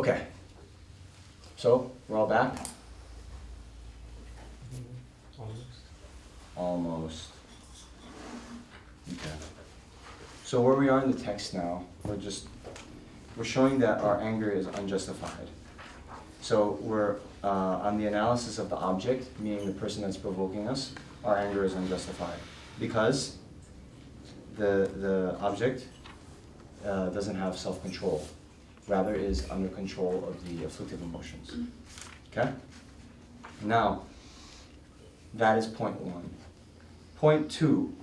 Okay. So, we're all back? Almost. Okay. So where we are in the text now, we're showing that our anger is unjustified. So we're on the analysis of the object, meaning the person that's provoking us, our anger is unjustified. Because the object doesn't have self-control, rather is under control of the afflictive emotions. Okay? Now, that is point one. Point two,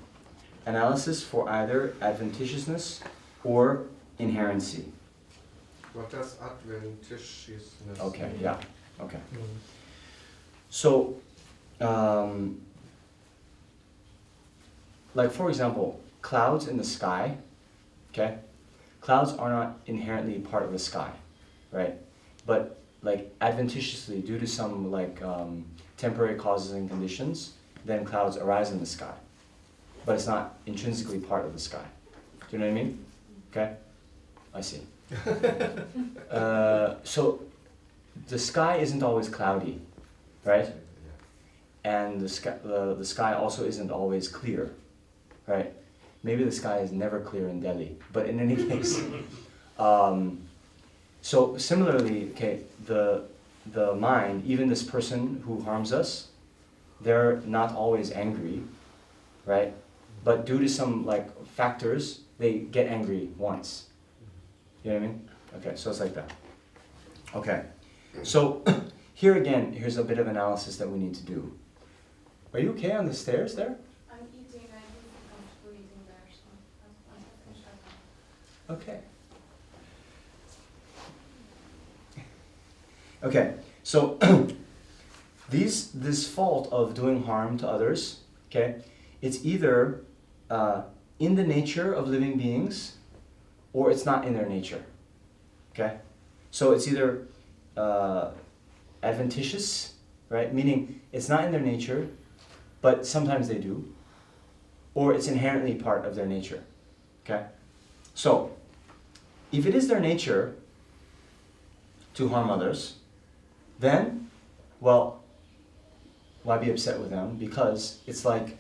analysis for either adventitiousness or inherency. What does adventitiousness Okay, mean? yeah, okay. So, like for example, clouds in the sky, okay? Clouds are not inherently part of the sky, right? But like adventitiously, due to some like temporary causes and conditions, then clouds arise in the sky. But it's not intrinsically part of the sky. Do you know what I mean? Okay? I see. So the sky isn't always cloudy, right? And the sky also isn't always clear, right? Maybe the sky is never clear in Delhi, but in any case. So similarly, okay, the mind, even this person who harms us, they're not always angry, right? But due to some like factors, they get angry once. You know what I mean? Okay, so it's like that. Okay, so here again, here's a bit of analysis that we need to do. Are you okay on the stairs there? I'm eating, I don't feel comfortable eating there, so once I finish that one. Okay. Okay, so this fault of doing harm to others, okay, it's either in the nature of living beings or it's not in their nature, okay? So it's either adventitious, right, meaning it's not in their nature, but sometimes they do, or it's inherently part of their nature, okay? So, if it is their nature to harm others, then, well, why be upset with them? Because it's like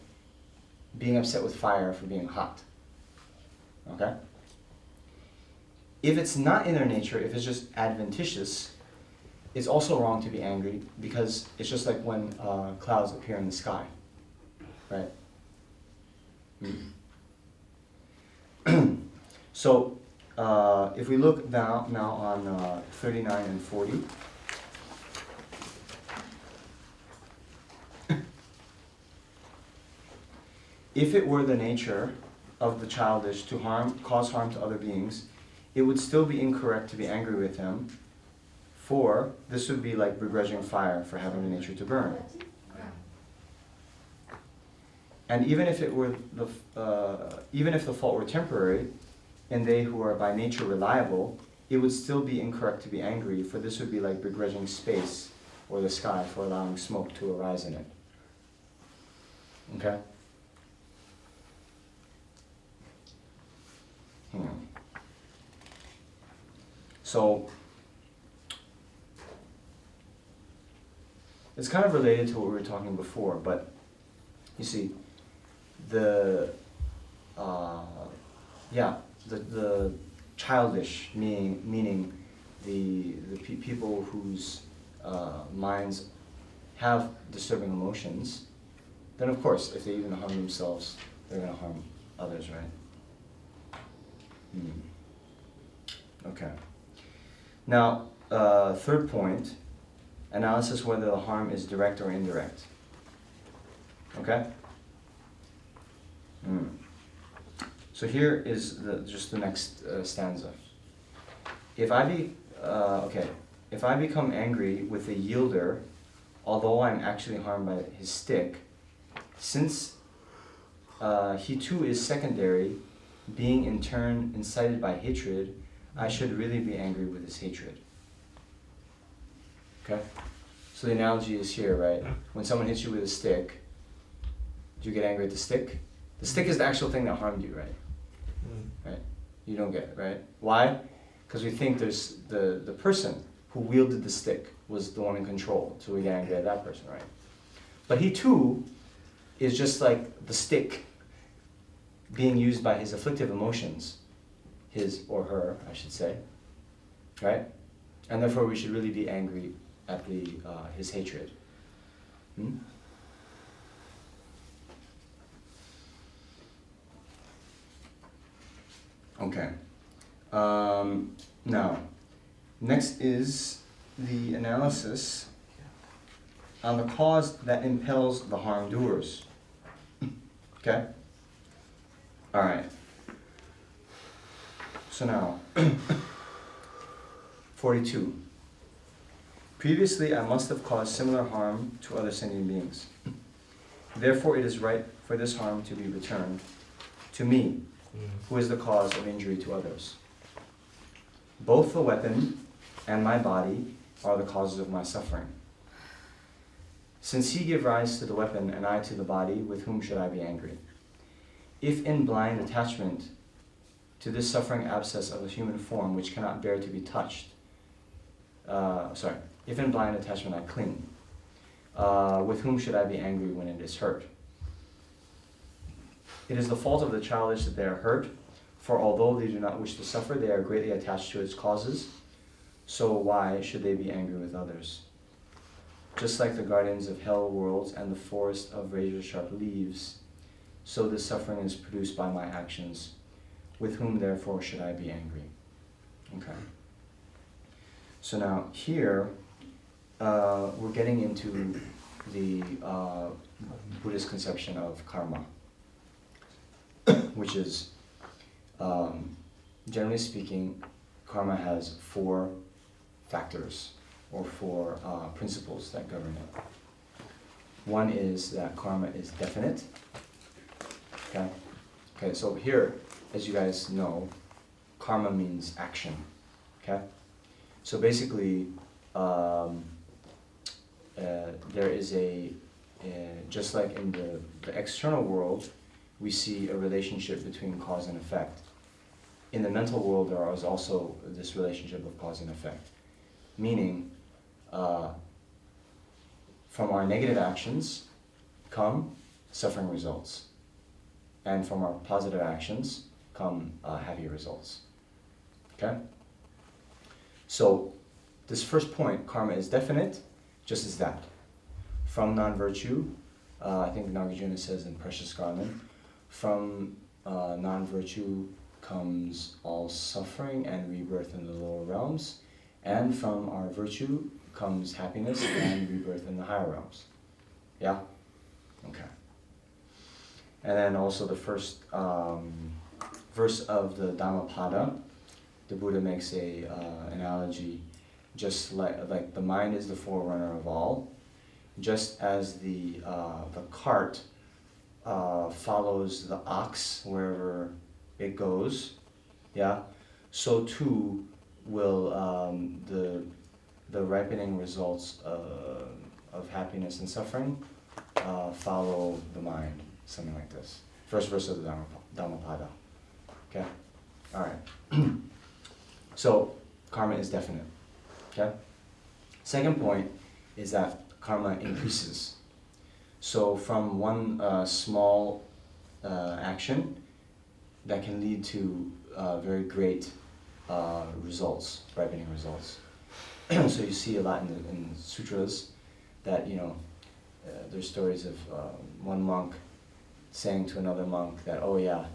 being upset with fire for being hot. Okay? If it's not in their nature, if it's just adventitious, it's also wrong to be angry because it's just like when clouds appear in the sky. Right? So, if we look now on 39 and 40, if it were the nature of the childish to cause harm to other beings, it would still be incorrect to be angry with them, for this would be like begrudging fire for having the nature to burn. And even if the fault were temporary, and they who are by nature reliable, it would still be incorrect to be angry, for this would be like begrudging space or the sky for allowing smoke to arise in it. Okay? So, it's kind of related to what we were talking before, but you see, the childish, meaning the people whose minds have disturbing emotions, then of course, if they even harm themselves, they're going to harm others, right? Okay. Now, third point, analysis whether the harm is direct or indirect. Okay? So here is just the next stanza. If I become angry with a yielder, although I'm actually harmed by his stick, since he too is secondary, being in turn incited by hatred, I should really be angry with his hatred. Okay? So the analogy is here, right? When someone hits you with a stick, do you get angry at the stick? The stick is the actual thing that harmed you, right? Right? You don't get it, right? Why? Because we think there's the person who wielded the stick was the one in control, so we get angry at that person, right? But he too is just like the stick being used by his afflictive emotions, his or her, I should say, right? And therefore we should really be angry at his hatred. Hmm? Okay. Now, next is the analysis on the cause that impels the harm doers. Okay? Alright. So now, 42. Previously, I must have caused similar harm to other sentient beings. Therefore, it is right for this harm to be returned to me, who is the cause of injury to others. Both the weapon and my body are the causes of my suffering. Since he gave rise to the weapon and I to the body, with whom should I be angry? If in blind attachment to this suffering abscess of a human form which cannot bear to be touched, if in blind attachment I cling, with whom should I be angry when it is hurt? It is the fault of the childish that they are hurt, for although they do not wish to suffer, they are greatly attached to its causes, so why should they be angry with others? Just like the guardians of hell worlds and the forest of razor-sharp leaves, so this suffering is produced by my actions, with whom therefore should I be angry? Okay. So now here, we're getting into the Buddhist conception of karma, which is, generally speaking, karma has 4 factors or 4 principles that govern it. One is that karma is definite. Okay, so here, as you guys know, karma means action. Okay? So basically, there is just like in the external world, we see a relationship between cause and effect. In the mental world, there is also this relationship of cause and effect. Meaning, from our negative actions come suffering results. And from our positive actions come happy results. Okay? So, this first point, karma is definite, just as that. From non-virtue, I think Nagarjuna says in Precious Garland, from non-virtue comes all suffering and rebirth in the lower realms, and from our virtue comes happiness and rebirth in the higher realms. Yeah? Okay. And then also the first verse of the Dhammapada, the Buddha makes a analogy, just like the mind is the forerunner of all, just as the cart follows the ox wherever it goes, yeah, so too will the ripening results of happiness and suffering follow the mind, something like this. First verse of the Dhammapada. Okay, all right. So karma is definite. Okay. Second point is that karma increases. So from one small action that can lead to very great results, ripening results. So you see a lot in sutras that, there's stories of one monk saying to another monk that, oh yeah,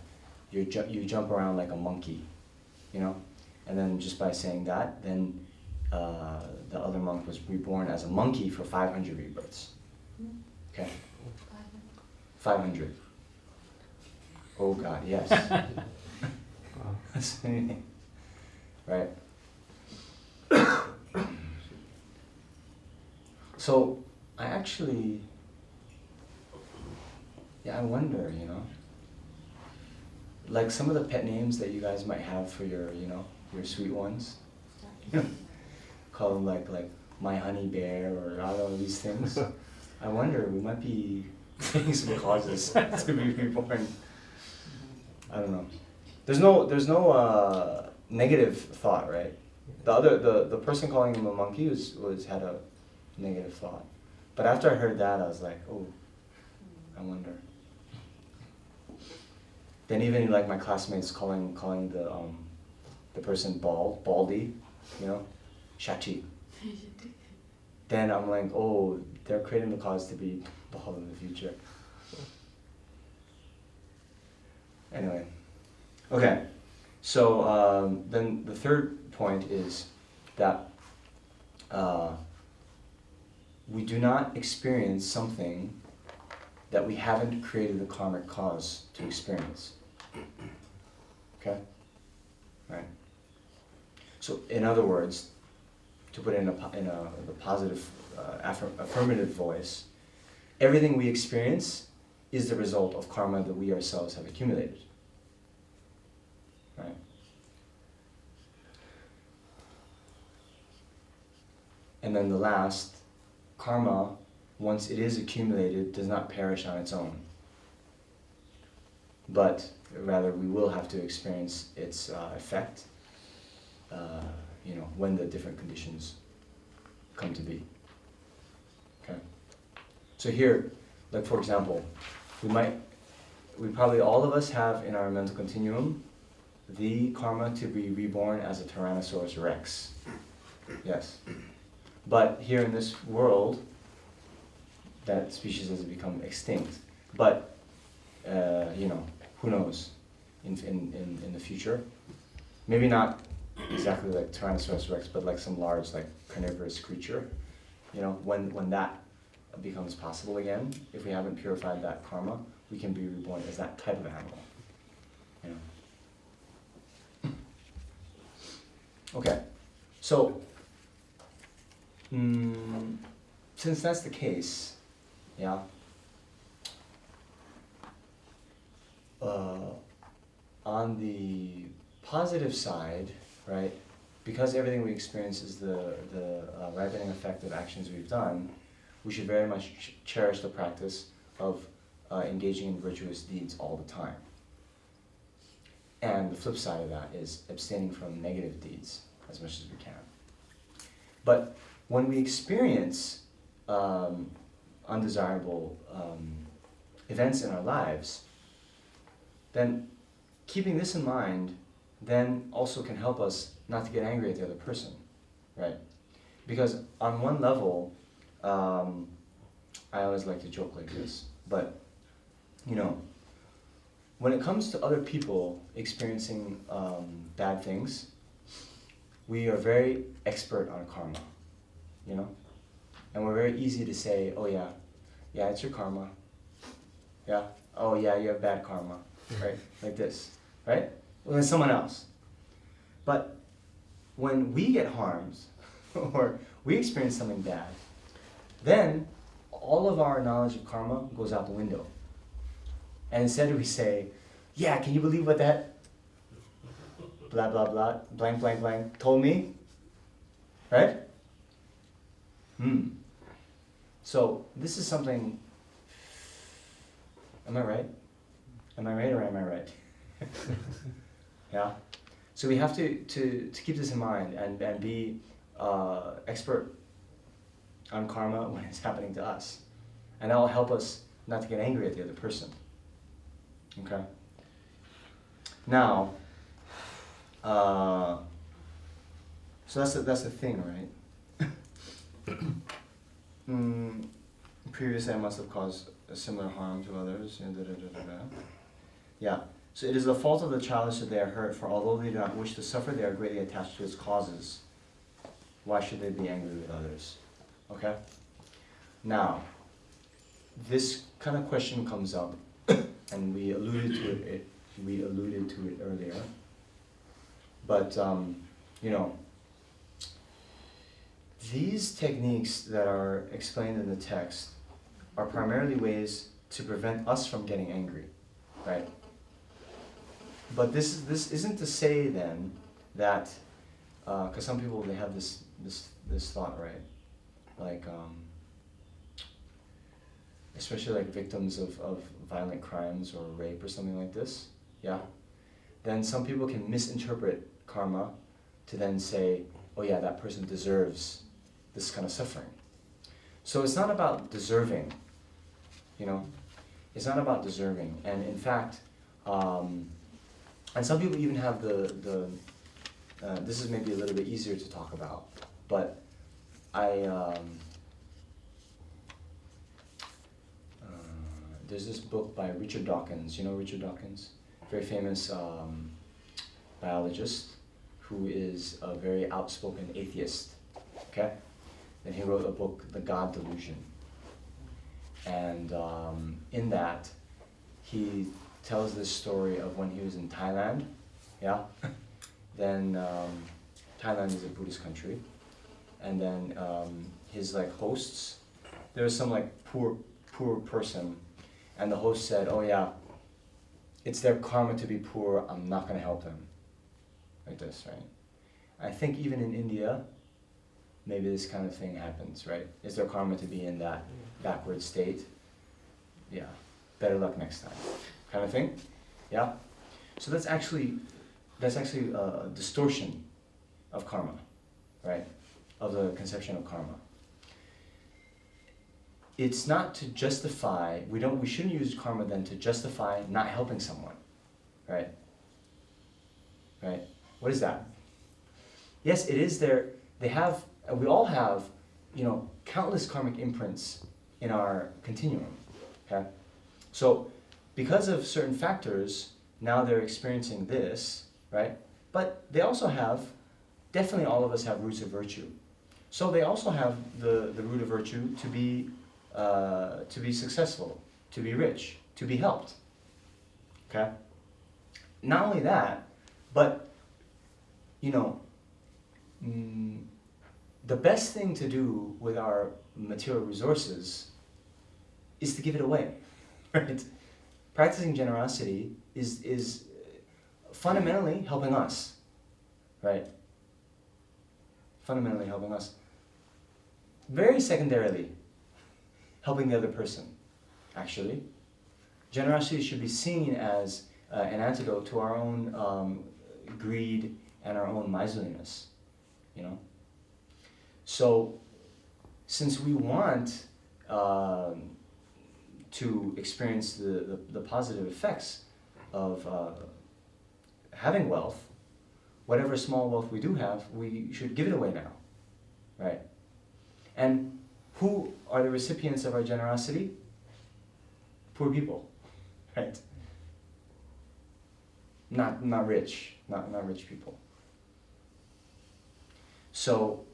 you jump around like a monkey, and then just by saying that, then the other monk was reborn as a monkey for 500 rebirths. Okay? 500. Oh God, yes. Right? So, I actually, I wonder, like some of the pet names that you guys might have for your sweet ones. Call them like my honey bear or I don't know, these things. I wonder, we might be taking some causes to be reborn. I don't know. There's no negative thought, right? The person calling him a monkey had a negative thought. But after I heard that, I was like, oh, I wonder. Then even like my classmates calling the person baldy, you know, shachi. Then I'm like, oh, they're creating the cause to be bald in the future. Anyway, okay. So then the third point is that we do not experience something that we haven't created the karmic cause to experience. Okay? Right? So in other words, to put it in the positive, affirmative voice, everything we experience is the result of karma that we ourselves have accumulated. Right? And then the last, karma, once it is accumulated, does not perish on its own. But rather, we will have to experience its effect, when the different conditions come to be. Okay. So here, like for example, we probably all of us have in our mental continuum the karma to be reborn as a Tyrannosaurus Rex. Yes. But here in this world, that species has become extinct. But who knows in the future? Maybe not exactly like Tyrannosaurus Rex, but like some large like carnivorous creature. When that becomes possible again, if we haven't purified that karma, we can be reborn as that type of animal. Okay, so since that's the case, yeah, on the positive side, right, because everything we experience is the ripening effect of actions we've done, we should very much cherish the practice of engaging in virtuous deeds all the time. And the flip side of that is abstaining from negative deeds as much as we can. But when we experience undesirable events in our lives, then keeping this in mind then also can help us not to get angry at the other person, right? Because on one level, I always like to joke like this, but when it comes to other people experiencing bad things, we are very expert on karma, and we're very easy to say, oh yeah, it's your karma, yeah, oh yeah, you have bad karma, right, like this, right, well, then someone else. But when we get harmed, or we experience something bad, then all of our knowledge of karma goes out the window. And instead we say, yeah, can you believe what that blah, blah, blah, blank, blank, blank told me? Right? So this is something, am I right? Am I right or am I right? Yeah? So we have to keep this in mind and be expert on karma when it's happening to us. And that will help us not to get angry at the other person. Okay? Now, so that's the thing, right? Previously I must have caused a similar harm to others. Yeah. So it is the fault of the childish that they are hurt, for although they do not wish to suffer, they are greatly attached to its causes. Why should they be angry with others? Okay? Now, this kind of question comes up, and we alluded to it earlier. But these techniques that are explained in the text are primarily ways to prevent us from getting angry, right? But this isn't to say then that, because some people they have this thought, right? Like, especially like victims of violent crimes or rape or something like this, yeah? Then some people can misinterpret karma to then say, oh yeah, that person deserves this kind of suffering. So it's not about deserving, you know? It's not about deserving. And in fact, and some people even have this is maybe a little bit easier to talk about, but there's this book by Richard Dawkins. You know Richard Dawkins? Very famous biologist who is a very outspoken atheist, okay? And he wrote a book, The God Delusion. And in that, he tells this story of when he was in Thailand, yeah? Then Thailand is a Buddhist country. And then his like hosts, there was some like poor person, and the host said, oh yeah, it's their karma to be poor, I'm not gonna help them. Like this, right? I think even in India, maybe this kind of thing happens, right? It's their karma to be in that backward state. Yeah, better luck next time, kind of thing. Yeah? So that's actually a distortion of karma, right? Of the conception of karma. It's not to justify, we shouldn't use karma then to justify not helping someone, right? Right? What is that? Yes, it is we all have, you know, countless karmic imprints in our continuum, okay? So, because of certain factors, now they're experiencing this, right? But they also have, definitely all of us have roots of virtue. So they also have the root of virtue to be successful, to be rich, to be helped, okay? Not only that, but, you know, the best thing to do with our material resources is to give it away, right? Practicing generosity is fundamentally helping us, right? Fundamentally helping us. Very secondarily, helping the other person, actually. Generosity should be seen as an antidote to our own greed and our own miserliness, you know? So, since we want to experience the positive effects of having wealth, whatever small wealth we do have, we should give it away now, right? And who are the recipients of our generosity? Poor people, right? Not rich, not rich people. So,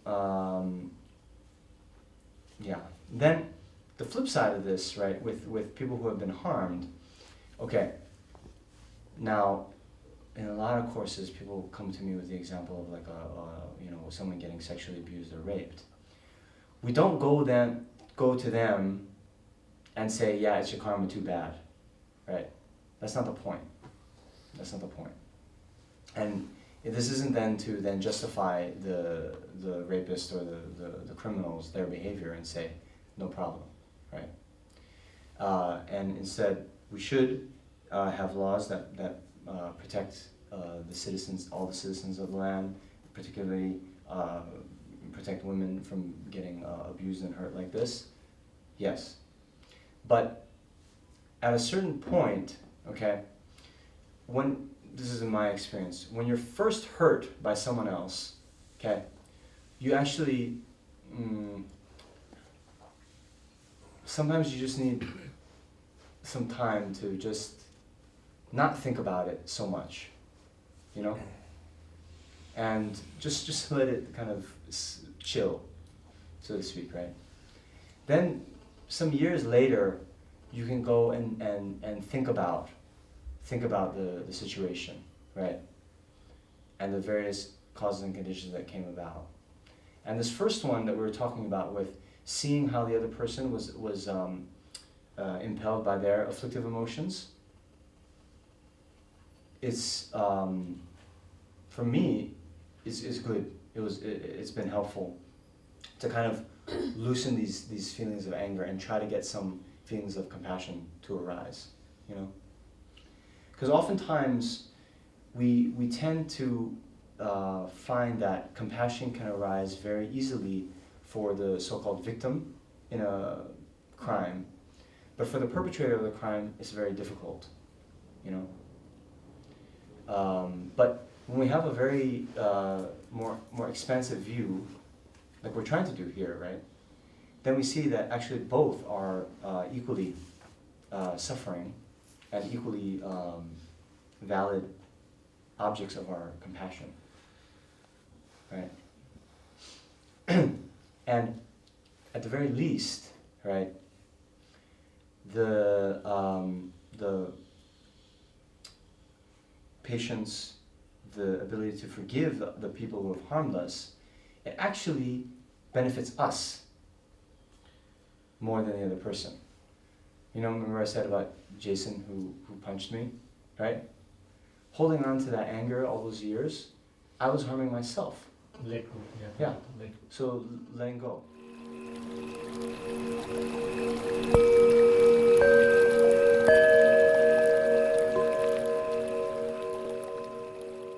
yeah. Then the flip side of this, right, with people who have been harmed, okay, now, in a lot of courses, people come to me with the example of like someone getting sexually abused or raped. We don't go to them and say, yeah, it's your karma, too bad, right? That's not the point. That's not the point. And this isn't then to then justify the rapist or the criminals, their behavior, and say, no problem, right? And instead, we should have laws that protect the citizens, all the citizens of the land, particularly protect women from getting abused and hurt like this. Yes. But at a certain point, okay, this is in my experience, when you're first hurt by someone else, okay, you actually, sometimes you just need some time to just not think about it so much, you know? And just let it kind of chill, so to speak, right? Then some years later, you can go and think about the situation, right? And the various causes and conditions that came about. And this first one that we were talking about with seeing how the other person was impelled by their afflictive emotions, it's, for me, is good. It's been helpful to kind of loosen these feelings of anger and try to get some feelings of compassion to arise, you know? Because oftentimes we tend to find that compassion can arise very easily for the so-called victim in a crime, but for the perpetrator of the crime, it's very difficult, you know. But when we have a very more expansive view, like we're trying to do here, right? Then we see that actually both are equally suffering and equally valid objects of our compassion, right? And at the very least, right, the patience, the ability to forgive the people who have harmed us, it actually benefits us more than the other person. You know, remember I said about Jason who punched me, right? Holding on to that anger all those years, I was harming myself. Let go. Yeah. Let go. So letting go.